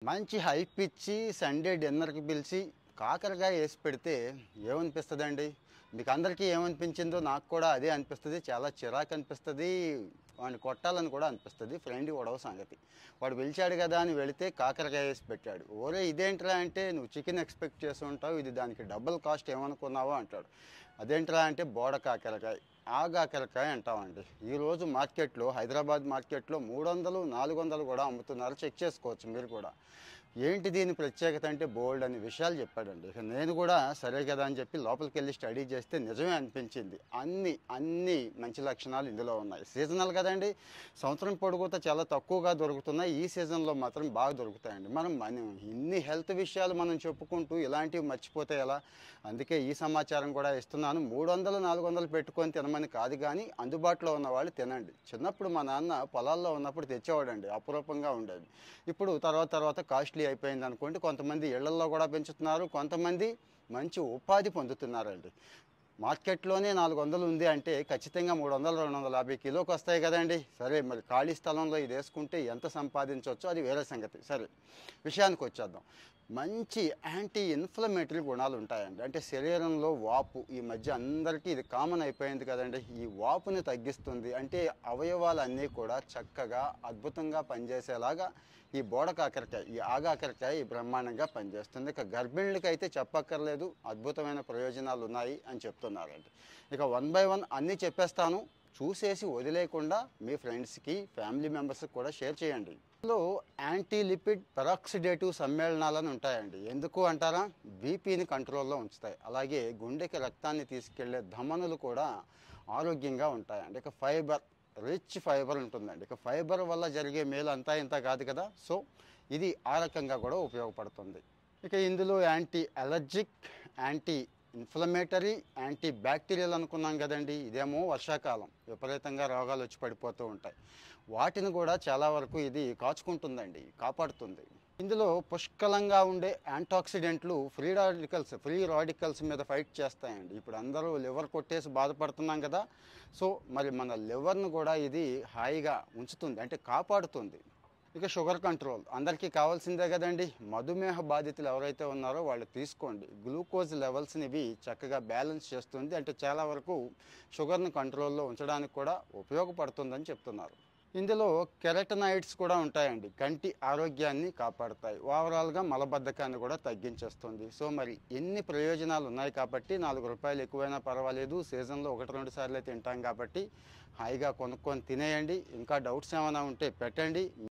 మంచి హైప్ ఇచ్చి సండే డిన్నర్‌కి పిలిచి కాకరకాయ ఏసి పెడితే ఏమనిపిస్తదండి? మీకందరికీ ఏమనిపించిందో నాకు కూడా అదే అనిపిస్తది. చాలా చిరాకనిపిస్తది. వాడిని కొట్టాలని కూడా అనిపిస్తది. ఫ్రెండ్ గొడవ సంగతి. వాడు పిలిచాడు గదా అని వెళితే కాకరకాయ ఏసి పెట్టాడు. "ఒరేయ్! ఇదేంట్రా" అంటే "నువ్వు చికెన్ ఎక్స్‌పెక్ట్ చేసుంటావు. ఇది దానికి డబుల్ కాస్ట్ ఏమనుకున్నావు" అంటాడు. "అదేంట్రా" అంటే "బోడ కాకరకాయ." ఆగాకరకాయ అంటామండి. ఈరోజు మార్కెట్‌లో హైదరాబాద్ మార్కెట్‌లో 300, 400 కూడా అమ్ముతున్నారు. చెక్ చేసుకోవచ్చు మీరు కూడా. ఏంటి దీని ప్రత్యేకత అంటే బోలెడన్ని విషయాలు చెప్పాడండి. ఇక నేను కూడా సరే కదా అని చెప్పి లోపలికెళ్ళి స్టడీ చేస్తే నిజమే అనిపించింది. అన్ని మంచి లక్షణాలు ఇందులో ఉన్నాయి. సీజనల్ కదండీ! సంవత్సరం పొడుగుతా చాలా తక్కువగా దొరుకుతున్నాయి. ఈ సీజన్‌లో మాత్రం బాగా దొరుకుతాయండి. మనం ఇన్ని హెల్త్ విషయాలు మనం చెప్పుకుంటూ ఇలాంటివి మర్చిపోతే ఎలా? అందుకే ఈ సమాచారం కూడా ఇస్తున్నాను. 300, 400 పెట్టుకొని తినమని కాదు గానీ, అందుబాటులో ఉన్నవాళ్ళు తినండి. చిన్నప్పుడు మా నాన్న పొలాల్లో ఉన్నప్పుడు తెచ్చేవాడండి. అపురూపంగా ఉండేది. ఇప్పుడు తర్వాత కాస్ట్‌లీ అయిపోయిందనుకోండి. కొంతమంది ఇళ్లల్లో కూడా పెంచుతున్నారు. కొంతమంది మంచి ఉపాధి పొందుతున్నారండి. మార్కెట్‌లోనే 400 ఉంది అంటే ఖచ్చితంగా 300, 250 కిలోకొస్తాయి కదండీ! సరే మరి ఖాళీ స్థలంలో ఇదేసుకుంటే ఎంత సంపాదించొచ్చో అది వేరే సంగతి. సరే విషయానికొచ్చేద్దాం. మంచి యాంటీ ఇన్‌ఫ్లమేటరీ గుణాలుంటాయండి. అంటే శరీరంలో వాపు ఈ మధ్య అందరికీ ఇది కామన్ అయిపోయింది కదండీ! ఈ వాపుని తగ్గిస్తుంది. అంటే అవయవాలన్నీ కూడా చక్కగా, అద్భుతంగా పనిచేసేలాగా ఈ బోడ కాకరకాయ, ఈ ఆగాకరకాయ బ్రహ్మాండంగా పనిచేస్తుంది. ఇక గర్భిణులకైతే చెప్పక్కర్లేదు. అద్భుతమైన ప్రయోజనాలున్నాయి అని చెప్తున్నారండి. ఇక వన్ బై వన్ అన్నీ చెప్పేస్తాను. చూసేసి వదిలేయకుండా మీ ఫ్రెండ్స్‌కి, ఫ్యామిలీ మెంబర్స్‌కి కూడా షేర్ చేయండి. ఇందులో యాంటీ లిపిడ్ పెరాక్సిడేటివ్ సమ్మేళనాలని ఉంటాయండి. ఎందుకు అంటారా? బీపీని కంట్రోల్‌లో ఉంచుతాయి. అలాగే గుండెకి రక్తాన్ని తీసుకెళ్లే ధమనులు కూడా ఆరోగ్యంగా ఉంటాయండి. ఇక రిచ్ ఫైబర్ ఉంటుందండి. ఇక ఫైబర్ వల్ల జరిగే మేలు అంతా ఇంతా కాదు కదా! సో, ఇది ఆ రకంగా కూడా ఉపయోగపడుతుంది. ఇక ఇందులో anti allergic, anti inflammatory, anti bacterial అనుకున్నాం గదండీ! ఇదేమో వర్షాకాలం. విపరీతంగా రోగాలు వచ్చి పడిపోతూ ఉంటాయి. వాటిని కూడా చాలా వరకు ఇది కాచుకుంటుందండి, కాపాడుతుంది. ఇందులో పుష్కలంగా ఉండే యాంటాక్సిడెంట్లు ఫ్రీ రాడికల్స్ మీద ఫైట్ చేస్తాయండి. ఇప్పుడు అందరూ లివర్ కొట్టేసి బాధపడుతున్నాం కదా! సో, మరి మన లివర్‌ను కూడా ఇది హాయిగా ఉంచుతుంది. అంటే కాపాడుతుంది. ఇక షుగర్ కంట్రోల్ అందరికీ కావాల్సిందే కదండీ! మధుమేహ బాధితులు ఎవరైతే ఉన్నారో వాళ్ళు తీసుకోండి. గ్లూకోజ్ లెవెల్స్‌ని ఇవి చక్కగా బ్యాలెన్స్ చేస్తుంది. అంటే చాలా వరకు షుగర్‌ని కంట్రోల్‌లో ఉంచడానికి కూడా ఉపయోగపడుతుందని చెప్తున్నారు. ఇందులో కెరటనాయిడ్స్ కూడా ఉంటాయండి. కంటి ఆరోగ్యాన్ని కాపాడతాయి. ఓవరాల్‌గా మలబద్ధకాన్ని కూడా తగ్గించేస్తుంది. సో, మరి ఎన్ని ప్రయోజనాలు ఉన్నాయి కాబట్టి రూ. 4 ఎక్కువైనా పర్వాలేదు. సీజన్‌లో 1, 2 సార్లే తింటాం కాబట్టి హాయిగా కొనుక్కొని తినేయండి. ఇంకా డౌట్స్ ఏమైనా ఉంటే పెట్టండి.